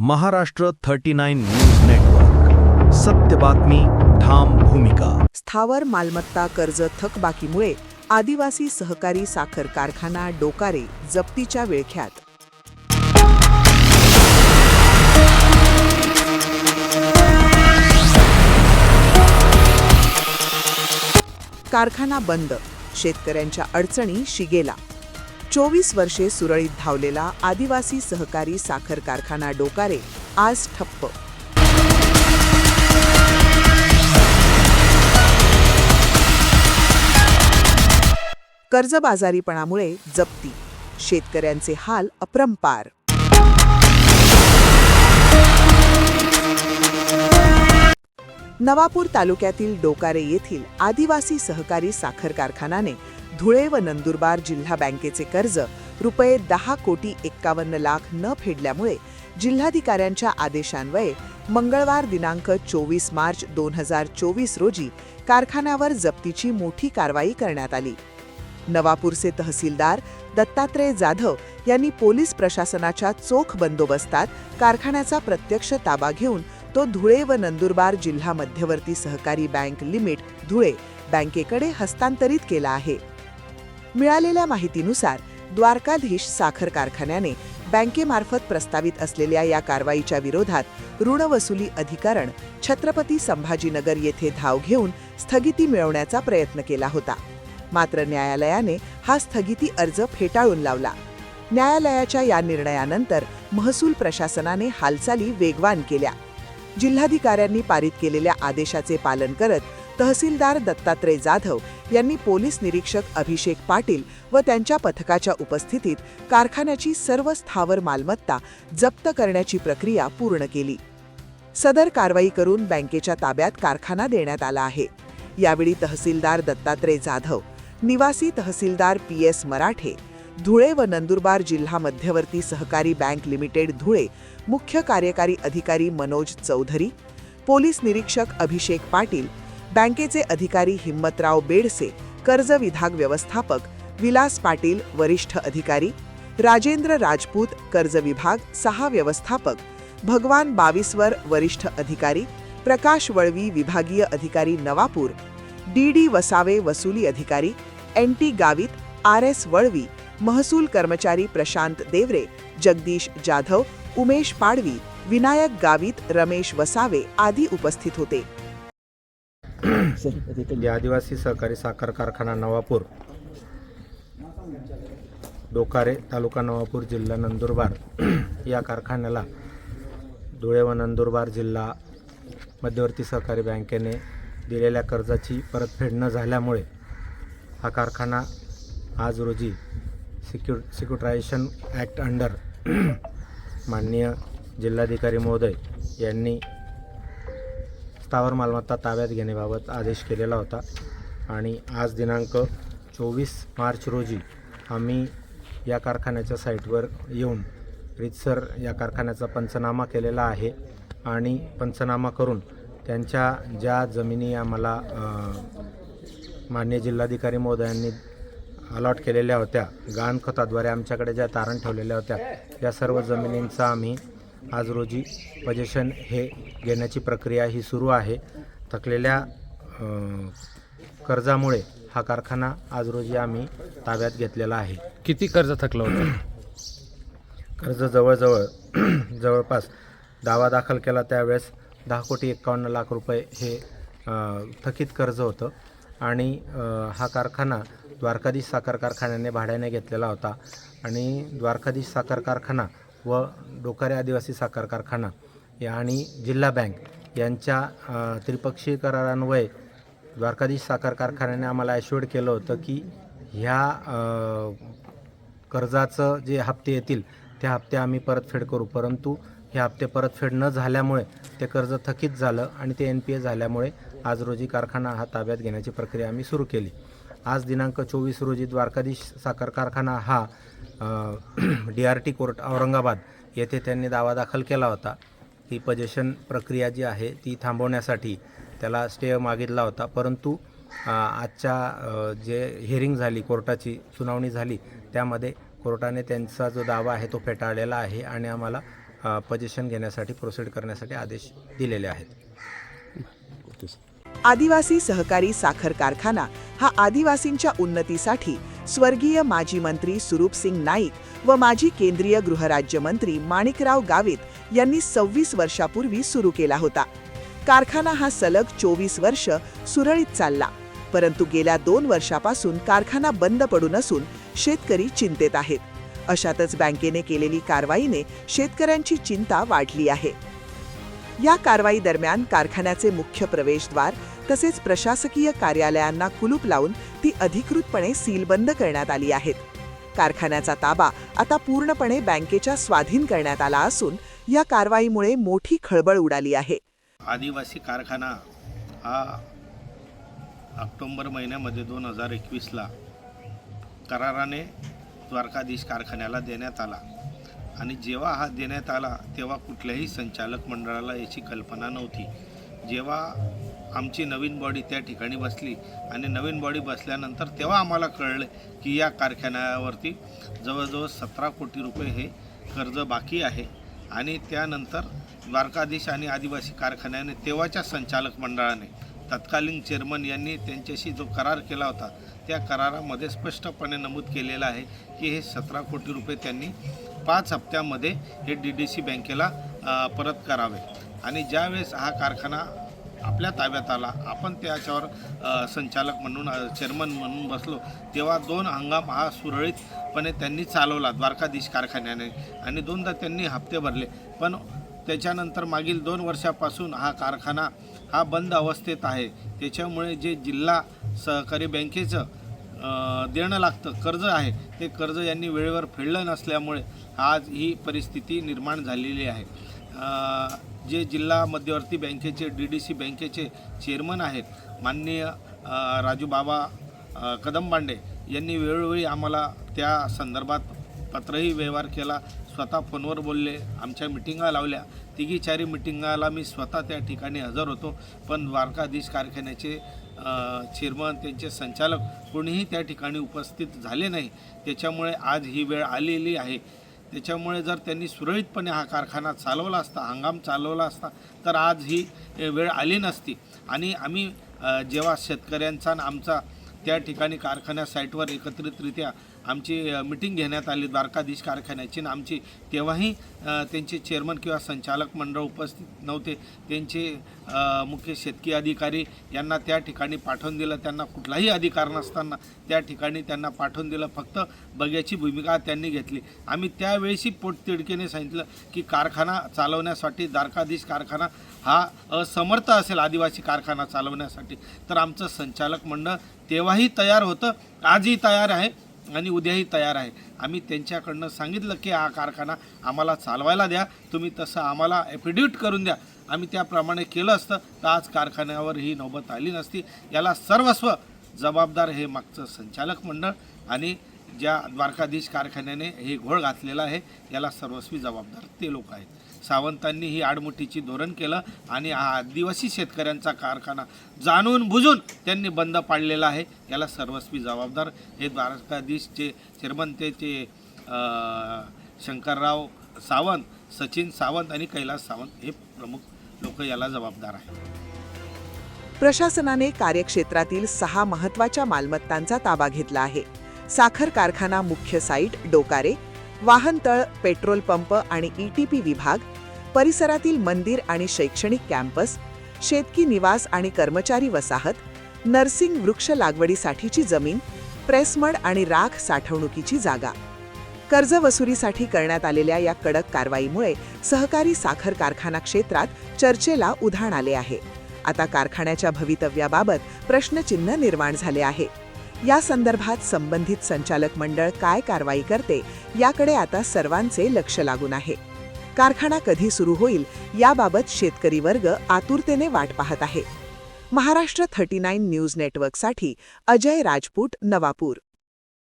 Maharashtra 39 news network. सत्य बातमी, ठाम भूमिका. स्थावर मालमत्ता कर्ज थकबाकीमुळे आदिवासी सहकारी साखर कारखाना डोकारे जप्तीच्या विळख्यात. कारखाना बंद, शेतकऱ्यांच्या अडचणी शिगेला. 24 वर्षे सुरळीत धावलेला आदिवासी सहकारी साखर कारखाना डोकारे आज ठप्प. कर्जबाजारीपणामुळे जप्ती, शेतकऱ्यांचे हाल अपरंपार. नवापूर तालुक्यातील डोकारे येथील आदिवासी सहकारी साखर कारखानाने धुळे व नंदुरबार जिल्हा बँकेचे कर्ज रुपये 10,51,00,000 न फेडल्यामुळे जिल्हाधिकाऱ्यांच्या आदेशान्वये मंगळवार दिनांक 24 मार्च 2024 रोजी कारखान्यावर जप्तीची मोठी कारवाई करण्यात आली. नवापूरचे तहसीलदार दत्तात्रय जाधव यांनी पोलीस प्रशासनाच्या चोख बंदोबस्तात कारखान्याचा प्रत्यक्ष ताबा घेऊन तो धुळे व नंदुरबार जिल्हा मध्यवर्ती सहकारी बँक लिमिट धुळे बँकेकडे हस्तांतरित केला आहे. मिळालेल्या माहितीनुसार द्वारकाधीश साखर कारखान्याने बँकेमार्फत प्रस्तावित असलेल्या या कारवाईच्या विरोधात ऋण वसुली अधिकरण छत्रपती संभाजीनगर येथे धाव घेऊन स्थगिती मिळवण्याचा प्रयत्न केला होता. मात्र न्यायालयाने हा स्थगिती अर्ज फेटाळून लावला. न्यायालयाच्या या निर्णयानंतर महसूल प्रशासनाने हालचाली वेगवान केल्या. जिल्हाधिकाऱ्यांनी पारित केलेल्या आदेशाचे पालन करत तहसीलदार दत्तात्रय जाधव यांनी पोलीस निरीक्षक अभिषेक पाटील व त्यांच्या पथकाच्या उपस्थितीत कारखान्याची सर्व स्थावर मालमत्ता जप्त करण्याची प्रक्रिया पूर्ण केली. सदर कारवाई करून बँकेच्या ताब्यात कारखाना देण्यात आला आहे. यावेळी तहसीलदार दत्तात्रय जाधव, निवासी तहसीलदार PS मराठे, धुळे व नंदुरबार जिल्हा मध्यवर्ती सहकारी बँक लिमिटेड धुळे मुख्य कार्यकारी अधिकारी मनोज चौधरी, पोलीस निरीक्षक अभिषेक पाटील, बँकेचे अधिकारी हिम्मतराव बेडसे, कर्ज विभाग व्यवस्थापक विलास पाटील वरिष्ठ अधिकारी, राजेंद्र राजपूत कर्ज विभाग 6 व्यवस्थापक, भगवान बाविस्वर वरिष्ठ अधिकारी, प्रकाश वळवी विभागीय अधिकारी नवापूर, DD वसावे वसुली अधिकारी, NT गावित, RS वळवी, महसूल कर्मचारी प्रशांत देवरे, जगदीश जाधव, उमेश पाडवी, विनायक गावित, रमेश वसावे आदी उपस्थित होते. आदिवासी सहकारी साखर कारखाना नवापूर डोकारे तालुका नवापूर जिल्हा नंदुरबार या कारखान्याला धुळे व नंदुरबार जिल्हा मध्यवर्ती सहकारी बँकेने दिलेल्या कर्जाची परतफेड न झाल्यामुळे हा कारखाना आज रोजी सिक्युरिटायझेशन ॲक्ट अंडर माननीय जिल्हाधिकारी महोदय यांनी स्थावर मालमत्ता ताब्यात घेण्याबाबत आदेश केलेला होता आणि आज दिनांक 24 मार्च रोजी आम्ही या कारखान्याच्या साईटवर येऊन रीतसर या कारखान्याचा पंचनामा केलेला आहे आणि पंचनामा करून त्यांच्या ज्या जमिनी आम्हाला माननीय जिल्हाधिकारी महोदयांनी अलॉट केलेल्या होत्या, गहाणखताद्वारे आमच्याकडे ज्या तारण ठेवलेल्या होत्या, या सर्व जमिनींचा आम्ही आज रोजी पोजेशन हे घेण्याची प्रक्रिया ही सुरू आहे. थकलेल्या कर्जामुळे हा कारखाना आज रोजी आम्ही घेतलेला आहे. किती कर्ज थकलं होतं? कर्ज जवळपास दावा दाखल केला त्यावेळेस 10,51,00,000 रुपये हे थकीत कर्ज होतं आणि हा कारखाना द्वारकाधीश साखर कारखान्याने भाड्याने घेतलेला होता आणि द्वारकाधीश साखर कारखाना व डोकारे आदिवासी साखर कारखाना आणि जिल्हा बँक यांच्या त्रिपक्षीय करारान्वये द्वारकाधीश साखर कारखान्याने आम्हाला ॲश्युअर्ड केलं होतं की ह्या कर्जाचं जे हप्ते येतील ते हप्ते आम्ही परतफेड करू, परंतु हे हप्ते परतफेड न झाल्यामुळे ते कर्ज थकीत झालं आणि ते NPA झाल्यामुळे आज रोजी कारखाना हा ताब्यात घेण्याची प्रक्रिया आम्ही सुरू केली. आज दिनांक 24 रोजी द्वारकाधीश साखर कारखाना हा DRT कोर्ट औरंगाबाद येथे त्यांनी दावा दाखल केला होता. ती पोजेशन प्रक्रिया जी आहे ती थांबवण्यासाठी त्याला स्टे मागितला होता, परंतु आजच्या जे हिअरिंग झाली, कोर्टाची सुनावणी झाली, त्यामध्ये कोर्टाने त्यांचा जो दावा आहे तो फेटाळलेला आहे आणि आम्हाला पोझिशन घेण्यासाठी प्रोसीड करण्यासाठी आदेश दिलेले आहेत. आदिवासी सहकारी साखर कारखाना हा आदिवासींच्या उन्नतीसाठी स्वर्गीय माजी मंत्री सुरूपसिंग नाईक व माजी केंद्रीय गृहराज्यमंत्री माणिकराव गावित यांनी 26 वर्षापूर्वी सुरू केला होता. कारखाना हा सलग 24 वर्ष सुरळीत चालला, परंतु गेल्या 2 वर्षापासून कारखाना बंद पडून असून शेतकरी चिंतेत आहेत. अशातच बँकेने केलेली कारवाईने शेतकऱ्यांची चिंता वाढली आहे. या कारवाई दरम्यान कारखान्याचे मुख्य प्रवेशद्वार तसेच प्रशासकीय कार्यालयांना कुलूप लावून ती अधिकृतपणे सीलबंद करण्यात आली आहेत. कारखान्याचा ताबा आता पूर्णपणे बँकेच्या स्वाधीन करण्यात आला असून या कारवाईमुळे मोठी खळबळ उडाली आहे. आदिवासी कारखाना हा ऑक्टोंबर महिन्यामध्ये 2021ला कराराने द्वारकाधीश कारखान्याला देण्यात आला आणि जेव्हा हा देण्यात आला तेव्हा कुठल्याही संचालक मंडळाला याची कल्पना नव्हती. जेव्हा आमची नवीन बॉडी त्या ठिकाणी बसली आणि नवीन बॉडी बसल्यानंतर तेव्हा आम्हाला कळलं की या कारखान्यावरती जवळजवळ 17 कोटी रुपये हे कर्ज बाकी आहे. आणि त्यानंतर द्वारकाधीश आणि आदिवासी कारखान्याने तेव्हाच्या संचालक मंडळाने तत्कालीन चेअरमन यांनी त्यांच्याशी जो करार केला होता त्या करारामध्ये स्पष्टपणे नमूद केलेलं आहे की हे 17 कोटी रुपये त्यांनी 5 हप्त्यामध्ये हे DDC बँकेला परत करावे. आणि ज्यावेळेस हा कारखाना आपल्या ताब्यात आला, आपण त्याच्यावर संचालक म्हणून चेअरमन म्हणून बसलो, तेव्हा 2 हंगाम हा सुरळीतपणे त्यांनी चालवला द्वारकाधीश कारखान्याने आणि 2दा त्यांनी हप्ते भरले. पण त्याच्यानंतर मागील 2 वर्षापासून हा कारखाना हा बंद अवस्थेत आहे. त्याच्यामुळे जे जिल्हा सहकारी बँकेचं देणं लागतं कर्ज आहे ते कर्ज यांनी वेळेवर फेडलं नसल्यामुळे आज ही परिस्थिती निर्माण झालेली आहे. जे जिल्हा मध्यवर्ती बँकेचे DDC बँकेचे चेअरमन आहेत माननीय राजूबाबा कदमबांडे यांनी वेळोवेळी आम्हाला त्या संदर्भात पत्रही व्यवहार केला, स्वतः फोनवर बोलले, आमच्या मिटिंगा लावल्या. 3-4 मिटिंगाला मी स्वतः त्या ठिकाणी हजर होतो, पण द्वारकाधीश कारखान्याचे चेअरमन त्यांचे संचालक कोणीही त्या ठिकाणी उपस्थित झाले नाही. त्याच्यामुळे आज ही वेळ आलेली आहे. त्याच्यामुळे जर त्यांनी सुरळीतपणे हा कारखाना चालवला असता, हंगाम चालवला असता, तर आज ही वेळ आली नसती. आणि आम्ही जेव्हा शेतकऱ्यांचा आणि आमचा त्या ठिकाणी कारखान्या साईटवर एकत्रितरित्या आमची मिटिंग घेण्यात आली द्वारकाधीश कारखान्याची आणि आमची, तेव्हाही त्यांचे चेअरमन किंवा संचालक मंडळ उपस्थित नव्हते. त्यांचे मुख्य शेतकी अधिकारी यांना त्या ठिकाणी पाठवून दिलं. त्यांना कुठलाही अधिकार नसताना त्या ठिकाणी त्यांना पाठवून दिलं. फक्त बघ्याची भूमिका त्यांनी घेतली. आम्ही त्यावेळेसही पोटतिडकीने सांगितलं की कारखाना चालवण्यासाठी द्वारकाधीश कारखाना हा असमर्थ असेल आदिवासी कारखाना चालवण्यासाठी. तर आमचं संचालक मंडळ तेव्हाही तयार होतं, आजही तयार आहे आणि उद्याही तयार आहे. आम्ही त्यांच्याकडनं सांगितलं की हा कारखाना आम्हाला चालवायला द्या, तुम्ही तसं आम्हाला ॲफिडेविट करून द्या. आम्ही त्याप्रमाणे केलं असतं तर आज कारखान्यावर ही नौबत आली नसती. याला सर्वस्व जबाबदार हे मागचं संचालक मंडळ आणि ज्या द्वारकाधीश कारखान्याने हे घोळ घातलेला आहे याला सर्वस्वी जबाबदार ते लोक आहेत. सावंतांनी ही आडमुठीची धोरण केलं आणि हा आदिवासी शेतकऱ्यांचा कारखाना जाणून बुजून त्यांनी बंद पाडलेला आहे. याला सर्वस्वी जबाबदार हे द्वारकाधीशचे चेअरमन ते शंकरराव सावंत, सचिन सावंत आणि कैलास सावंत हे प्रमुख लोक याला जबाबदार आहेत. प्रशासनाने कार्यक्षेत्रातील 6 महत्त्वाच्या मालमत्तांचा ताबा घेतला आहे. साखर कारखाना मुख्य साईट डोकारे, वाहनतळ, पेट्रोल पंप आणि ETP विभाग, परिसरातील मंदिर आणि शैक्षणिक कॅम्पस, शेतकी निवास आणि कर्मचारी वसाहत, नर्सिंग वृक्ष लागवडीसाठीची जमीन, प्रेसमड आणि राख साठवणुकीची जागा. कर्ज वसुलीसाठी करण्यात आलेल्या या कडक कारवाईमुळे सहकारी साखर कारखाना क्षेत्रात चर्चेला उधाण आले आहे. आता कारखान्याच्या भवितव्याबाबत प्रश्नचिन्ह निर्माण झाले आहे. या संदर्भात संबंधित संचालक मंडळ काय कारवाई करते याकडे आता सर्वांचे लक्ष लागून आहे. कारखाना कधी सुरू होईल याबाबत शेतकरी वर्ग आतुरतेने वाट पाहत आहे. महाराष्ट्र 39 न्यूज नेटवर्कसाठी अजय राजपूत, नवापूर.